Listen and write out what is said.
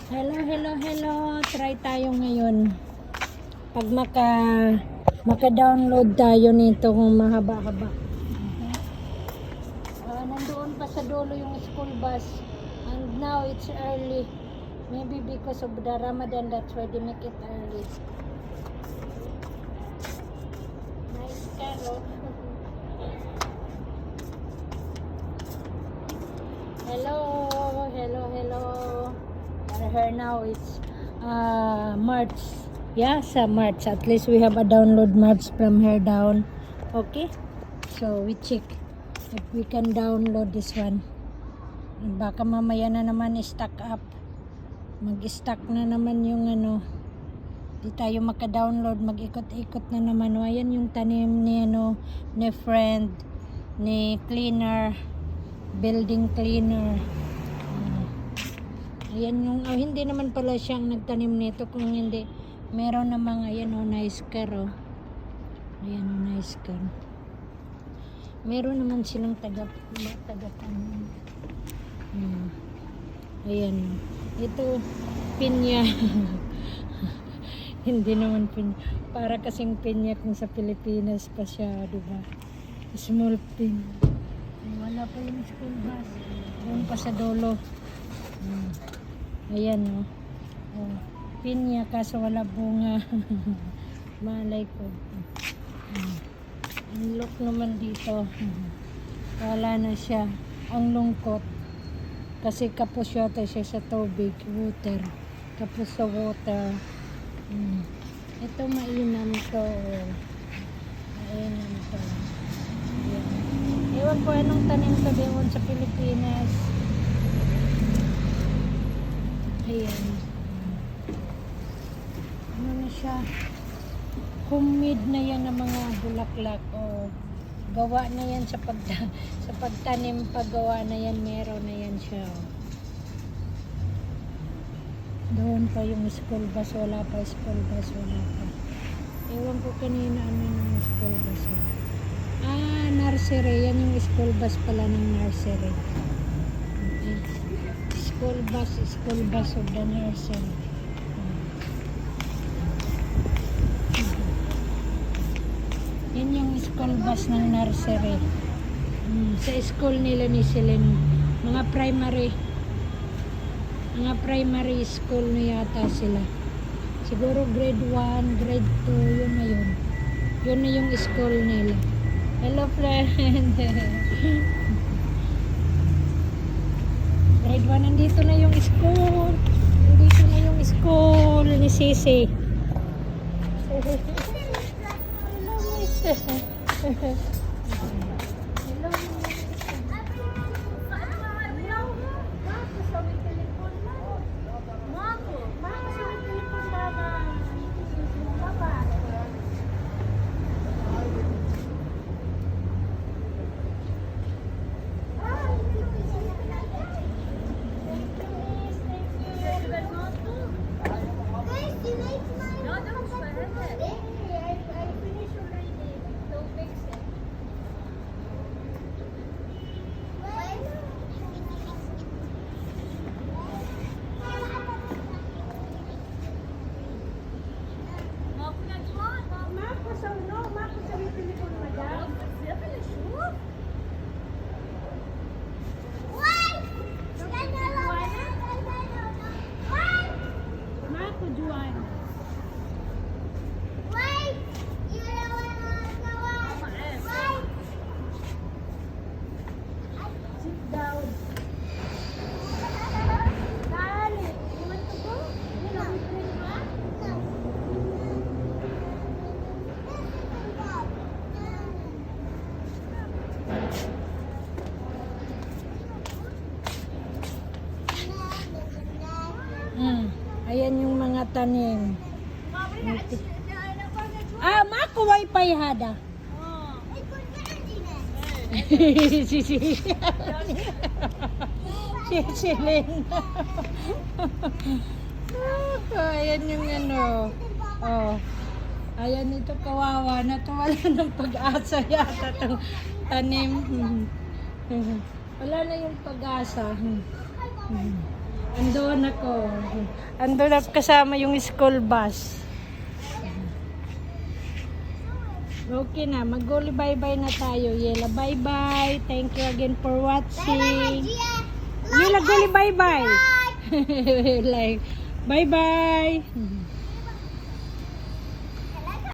Hello. Try tayo ngayon. Pag maka-download tayo nito kung mahaba-haba. Nandoon pa sa dulo yung school bus. And now it's early. Maybe because of the Ramadan, that's why they make it early. Nice carrot. Hello. Her now it's March. Yeah, sa March. At least we have a download March from her down. Okay? So we check if we can download this one. Baka mamaya na naman i-stack up. Mag-stack na naman yung ano. Di tayo maka-download. Mag-ikot-ikot na naman. O, ayan yung tanim ni ni friend, ni cleaner, building cleaner. Ayan yung, hindi naman pala siyang nagtanim nito, kung hindi, meron namang, ayan nice car ayan nice car. Meron naman silang taga-tanim. Ayan, ito, pinya. Hindi naman pinya, para kasing pinya kung sa Pilipinas pa siya, diba? Small pin. Wala pa yung school bus. Doon pa sa dulo. Ayan pinya kaso wala bunga. Malay ko. Ang look naman dito. Wala na siya. Ang lungkot. Kasi kapos yata siya sa tubig. Water. Kapos sa water. Ito mainam to. Mainam to. Ayan. Ewan ko anong tanim to doon sa Pilipinas. Ayan. Ano na siya? Homemade na yan ng mga bulaklak. Gawa na yan sa pagtanim. Paggawa na yan, meron na yan siya. Doon pa yung school bus. Wala pa school bus. Wala pa. Ewan ko kanina ano yung school bus. Nursery. Yan yung school bus pala ng nursery. Okay. School bus of the nursery. Yan yung school bus ng nursery. Sa school nila ni Celine, mga primary school na yata sila. Siguro grade 1, grade 2, yun na yun. Yun na yung school nila. Hello friend. Grade 1, nandito na yung school. Nandito na yung school ni Sisi. Hello, miss. Hello. Ayan yung mga tanim. Mako wifi hada. Sisilin. Ayan yung ano. Ayan ito kawawa. Natuwala ng pag-asa yata itong tanim. Wala na yung pag-asa. Andun ako. Andun ako kasama yung school bus. Okay na, mag-guli bye-bye na tayo. Yela, bye-bye. Thank you again for watching. Yela, guli bye-bye. Like, bye-bye.